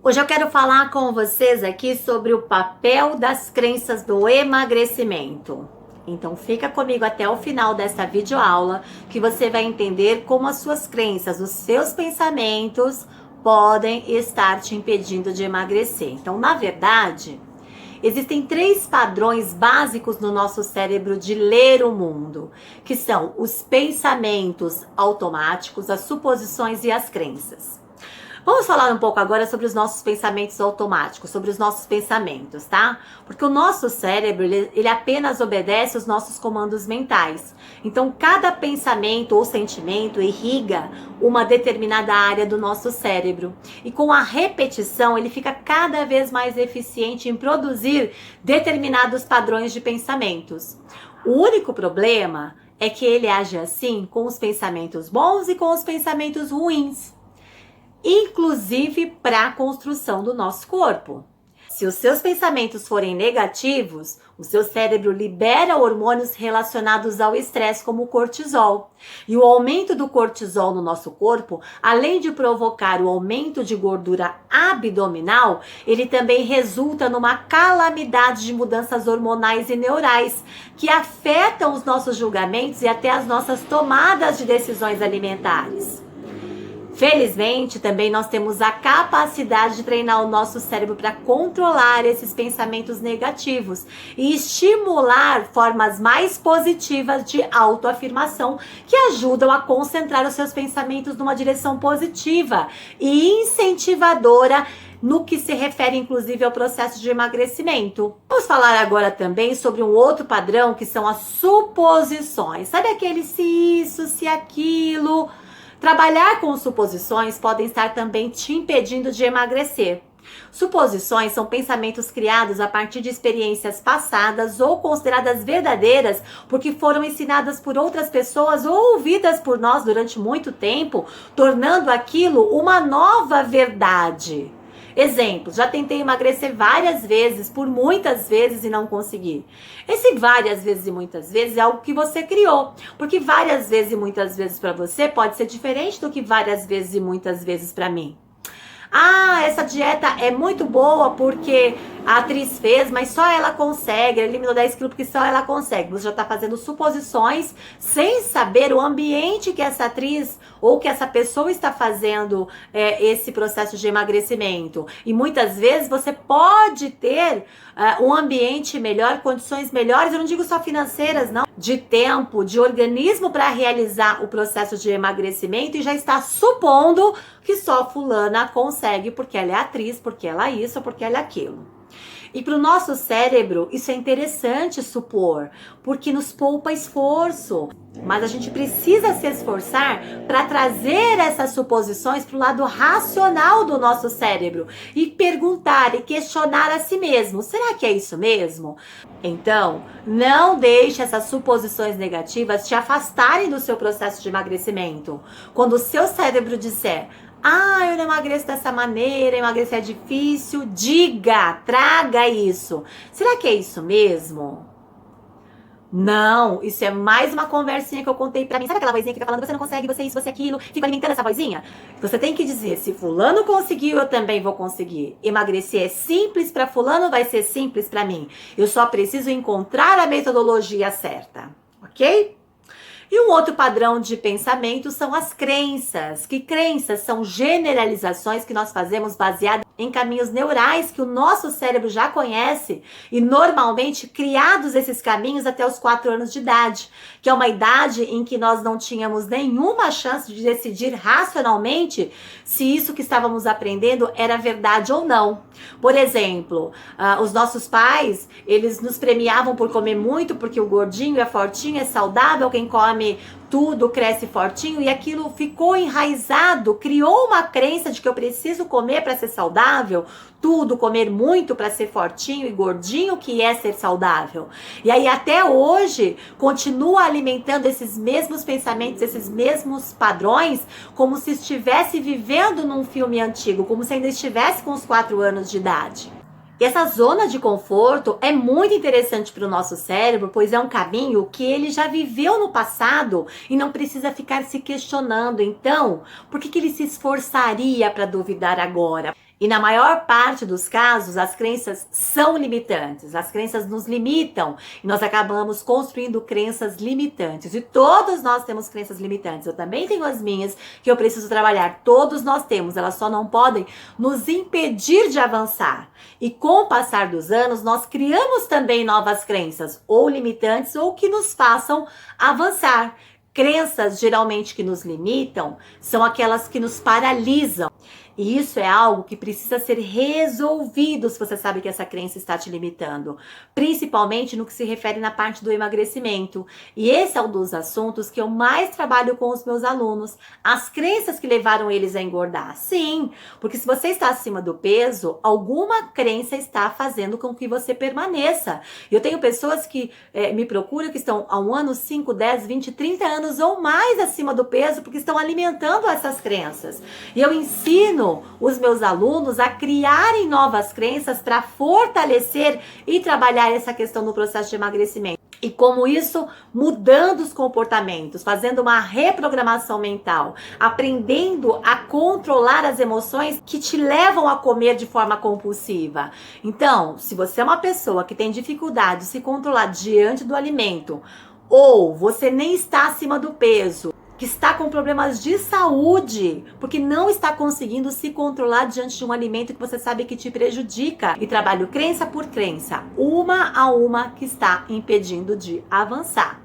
Hoje eu quero falar com vocês aqui sobre o papel das crenças do emagrecimento. Então fica comigo até o final dessa videoaula que você vai entender como as suas crenças, os seus pensamentos podem estar te impedindo de emagrecer. Então, na verdade, existem 3 padrões básicos no nosso cérebro de ler o mundo, que são os pensamentos automáticos, as suposições e as crenças. Vamos falar um pouco agora sobre os nossos pensamentos automáticos, sobre os nossos pensamentos, tá? Porque o nosso cérebro, ele apenas obedece os nossos comandos mentais. Então, cada pensamento ou sentimento irriga uma determinada área do nosso cérebro. E com a repetição, ele fica cada vez mais eficiente em produzir determinados padrões de pensamentos. O único problema é que ele age assim com os pensamentos bons e com os pensamentos ruins, inclusive para a construção do nosso corpo. Se os seus pensamentos forem negativos, o seu cérebro libera hormônios relacionados ao estresse, como o cortisol. E o aumento do cortisol no nosso corpo, além de provocar o aumento de gordura abdominal, ele também resulta numa calamidade de mudanças hormonais e neurais, que afetam os nossos julgamentos e até as nossas tomadas de decisões alimentares. Felizmente, também nós temos a capacidade de treinar o nosso cérebro para controlar esses pensamentos negativos e estimular formas mais positivas de autoafirmação que ajudam a concentrar os seus pensamentos numa direção positiva e incentivadora no que se refere, inclusive, ao processo de emagrecimento. Vamos falar agora também sobre um outro padrão, que são as suposições. Sabe aquele se isso, se aquilo? Trabalhar com suposições podem estar também te impedindo de emagrecer. Suposições são pensamentos criados a partir de experiências passadas ou consideradas verdadeiras porque foram ensinadas por outras pessoas ou ouvidas por nós durante muito tempo, tornando aquilo uma nova verdade. Exemplo, já tentei emagrecer várias vezes, por muitas vezes e não consegui. Esse várias vezes e muitas vezes é algo que você criou, porque várias vezes e muitas vezes para você pode ser diferente do que várias vezes e muitas vezes para mim. Ah, essa dieta é muito boa porque a atriz fez, mas só ela consegue, ela eliminou 10 quilos porque só ela consegue. Você já está fazendo suposições sem saber o ambiente que essa atriz ou que essa pessoa está fazendo esse processo de emagrecimento. E muitas vezes você pode ter um ambiente melhor, condições melhores, eu não digo só financeiras, não, de tempo, de organismo para realizar o processo de emagrecimento e já está supondo que só fulana consegue porque ela é atriz, porque ela é isso, porque ela é aquilo. E para o nosso cérebro, isso é interessante supor, porque nos poupa esforço. Mas a gente precisa se esforçar para trazer essas suposições para o lado racional do nosso cérebro e perguntar e questionar a si mesmo: será que é isso mesmo? Então, não deixe essas suposições negativas te afastarem do seu processo de emagrecimento. Quando o seu cérebro disser: ah, eu não emagreço dessa maneira, emagrecer é difícil, diga, traga isso. Será que é isso mesmo? Não, isso é mais uma conversinha que eu contei pra mim. Sabe aquela vozinha que fica falando, você não consegue, você isso, você aquilo, fica alimentando essa vozinha? Você tem que dizer, se fulano conseguiu, eu também vou conseguir. Emagrecer é simples pra fulano, vai ser simples pra mim. Eu só preciso encontrar a metodologia certa, ok? E um outro padrão de pensamento são as crenças. Que crenças são generalizações que nós fazemos baseadas em caminhos neurais que o nosso cérebro já conhece e normalmente criados esses caminhos até os 4 anos de idade, que é uma idade em que nós não tínhamos nenhuma chance de decidir racionalmente se isso que estávamos aprendendo era verdade ou não. Por exemplo, os nossos pais, eles nos premiavam por comer muito porque o gordinho é fortinho, é saudável, quem come tudo cresce fortinho, e aquilo ficou enraizado, criou uma crença de que eu preciso comer para ser saudável, tudo, comer muito para ser fortinho e gordinho, que é ser saudável. E aí até hoje continua alimentando esses mesmos pensamentos, esses mesmos padrões, como se estivesse vivendo num filme antigo, como se ainda estivesse com os 4 anos de idade. E essa zona de conforto é muito interessante para o nosso cérebro, pois é um caminho que ele já viveu no passado e não precisa ficar se questionando. Então, por que ele se esforçaria para duvidar agora? E na maior parte dos casos, as crenças são limitantes, as crenças nos limitam e nós acabamos construindo crenças limitantes. E todos nós temos crenças limitantes. Eu também tenho as minhas que eu preciso trabalhar. Todos nós temos, elas só não podem nos impedir de avançar. E com o passar dos anos, nós criamos também novas crenças, ou limitantes, ou que nos façam avançar. Crenças geralmente que nos limitam são aquelas que nos paralisam. E isso é algo que precisa ser resolvido se você sabe que essa crença está te limitando. Principalmente no que se refere na parte do emagrecimento. E esse é um dos assuntos que eu mais trabalho com os meus alunos. As crenças que levaram eles a engordar. Sim, porque se você está acima do peso, alguma crença está fazendo com que você permaneça. Eu tenho pessoas que me procuram que estão há 1 ano, 5, 10, 20, 30 anos ou mais acima do peso porque estão alimentando essas crenças. E eu ensino os meus alunos a criarem novas crenças para fortalecer e trabalhar essa questão no processo de emagrecimento. E como isso, mudando os comportamentos, fazendo uma reprogramação mental, aprendendo a controlar as emoções que te levam a comer de forma compulsiva. Então, se você é uma pessoa que tem dificuldade de se controlar diante do alimento, ou você nem está acima do peso, que está com problemas de saúde, porque não está conseguindo se controlar diante de um alimento que você sabe que te prejudica. E trabalho crença por crença, uma a uma, que está impedindo de avançar.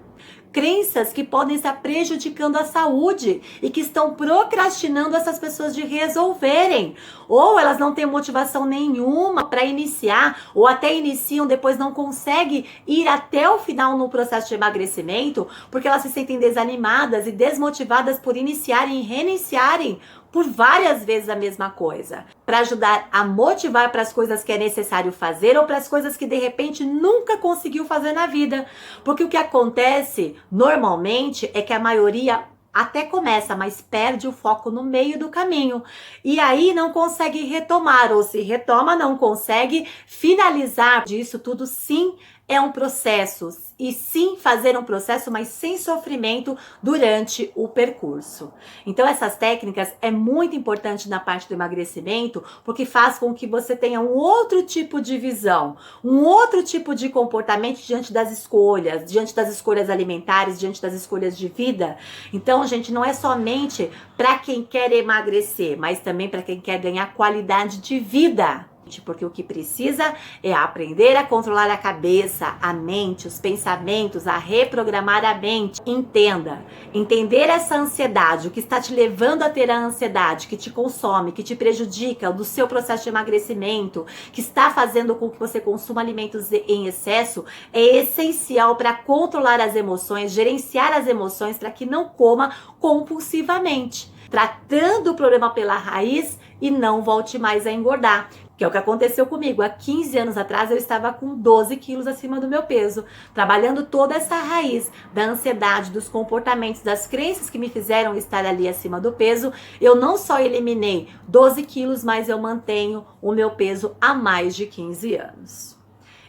Crenças que podem estar prejudicando a saúde e que estão procrastinando essas pessoas de resolverem. Ou elas não têm motivação nenhuma para iniciar, ou até iniciam, depois não conseguem ir até o final no processo de emagrecimento, porque elas se sentem desanimadas e desmotivadas por iniciarem e reiniciarem por várias vezes a mesma coisa, para ajudar a motivar para as coisas que é necessário fazer ou para as coisas que de repente nunca conseguiu fazer na vida. Porque o que acontece normalmente é que a maioria até começa, mas perde o foco no meio do caminho. E aí não consegue retomar, ou se retoma, não consegue finalizar. Disso tudo sim é um processo. E sim fazer um processo, mas sem sofrimento durante o percurso. Então essas técnicas é muito importante na parte do emagrecimento, porque faz com que você tenha um outro tipo de visão, um outro tipo de comportamento diante das escolhas alimentares, diante das escolhas de vida. Então, gente, não é somente para quem quer emagrecer, mas também para quem quer ganhar qualidade de vida. Porque o que precisa é aprender a controlar a cabeça, a mente, os pensamentos, a reprogramar a mente. Entender essa ansiedade, o que está te levando a ter a ansiedade, que te consome, que te prejudica do seu processo de emagrecimento, que está fazendo com que você consuma alimentos em excesso, é essencial para controlar as emoções, gerenciar as emoções para que não coma compulsivamente, tratando o problema pela raiz e não volte mais a engordar. Que é o que aconteceu comigo. Há 15 anos atrás eu estava com 12 quilos acima do meu peso, trabalhando toda essa raiz da ansiedade, dos comportamentos, das crenças que me fizeram estar ali acima do peso. Eu não só eliminei 12 quilos, mas eu mantenho o meu peso há mais de 15 anos.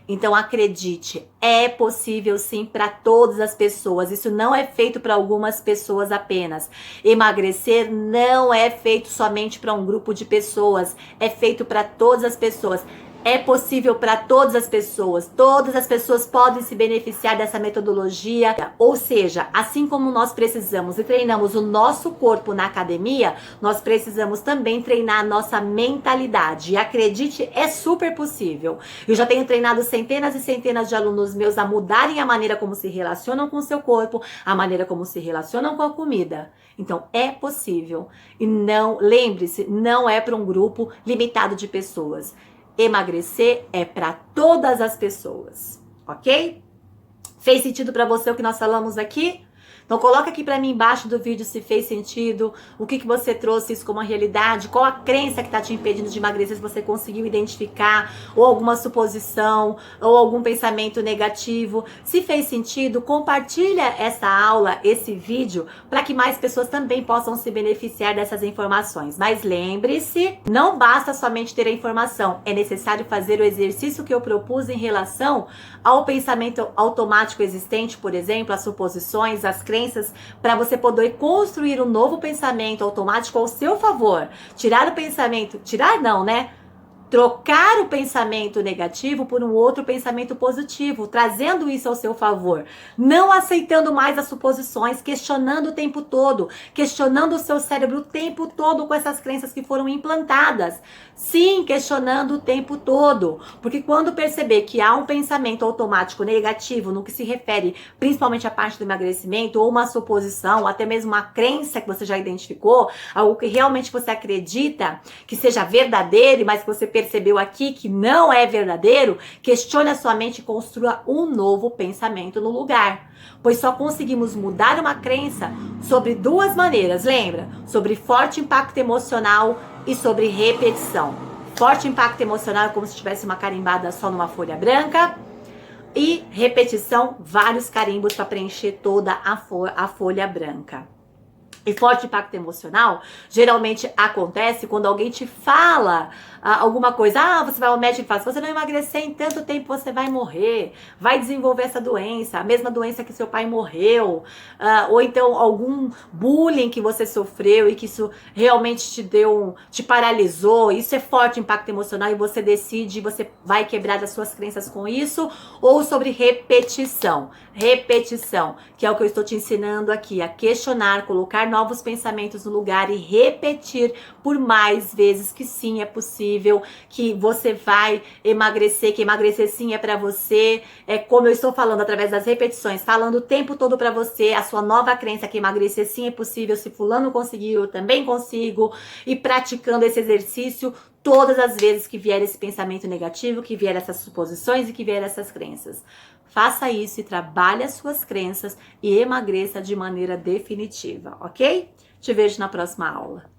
Então acredite, é possível sim para todas as pessoas. Isso não é feito para algumas pessoas apenas. Emagrecer não é feito somente para um grupo de pessoas, é feito para todas as pessoas. É possível para todas as pessoas podem se beneficiar dessa metodologia. Ou seja, assim como nós precisamos e treinamos o nosso corpo na academia, nós precisamos também treinar a nossa mentalidade. E acredite, é super possível. Eu já tenho treinado centenas e centenas de alunos meus a mudarem a maneira como se relacionam com o seu corpo, a maneira como se relacionam com a comida. Então, é possível. E não, lembre-se, não é para um grupo limitado de pessoas. Emagrecer é para todas as pessoas, ok? Fez sentido para você o que nós falamos aqui? Então coloca aqui para mim embaixo do vídeo se fez sentido, o que você trouxe isso como uma realidade, qual a crença que está te impedindo de emagrecer, se você conseguiu identificar, ou alguma suposição, ou algum pensamento negativo. Se fez sentido, compartilha essa aula, esse vídeo, para que mais pessoas também possam se beneficiar dessas informações. Mas lembre-se, não basta somente ter a informação, é necessário fazer o exercício que eu propus em relação ao pensamento automático existente, por exemplo, as suposições, as crenças, para você poder construir um novo pensamento automático ao seu favor. Tirar o pensamento, tirar não, né? trocar o pensamento negativo por um outro pensamento positivo, trazendo isso ao seu favor, não aceitando mais as suposições, questionando o tempo todo, questionando o seu cérebro o tempo todo com essas crenças que foram implantadas. Sim, questionando o tempo todo, porque quando perceber que há um pensamento automático negativo no que se refere principalmente à parte do emagrecimento, ou uma suposição, ou até mesmo uma crença que você já identificou, algo que realmente você acredita que seja verdadeiro, mas que você percebeu aqui que não é verdadeiro, questione a sua mente e construa um novo pensamento no lugar. Pois só conseguimos mudar uma crença sobre duas maneiras, lembra? Sobre forte impacto emocional e sobre repetição. Forte impacto emocional é como se tivesse uma carimbada só numa folha branca. E repetição, vários carimbos para preencher toda a folha branca. E forte impacto emocional geralmente acontece quando alguém te fala alguma coisa. Ah, você vai ao médico e fala, se você não emagrecer em tanto tempo você vai morrer, vai desenvolver essa doença, a mesma doença que seu pai morreu, ou então algum bullying que você sofreu e que isso realmente te paralisou. Isso é forte impacto emocional e você decide, você vai quebrar as suas crenças com isso. Ou sobre repetição, que é o que eu estou te ensinando aqui, a questionar, colocar novos pensamentos no lugar e repetir por mais vezes que sim, é possível, que você vai emagrecer, que emagrecer sim é pra você. É como eu estou falando através das repetições, falando o tempo todo pra você, a sua nova crença que emagrecer sim é possível, se fulano conseguiu, eu também consigo, e praticando esse exercício todas as vezes que vier esse pensamento negativo, que vier essas suposições e que vier essas crenças. Faça isso e trabalhe as suas crenças e emagreça de maneira definitiva, ok? Te vejo na próxima aula.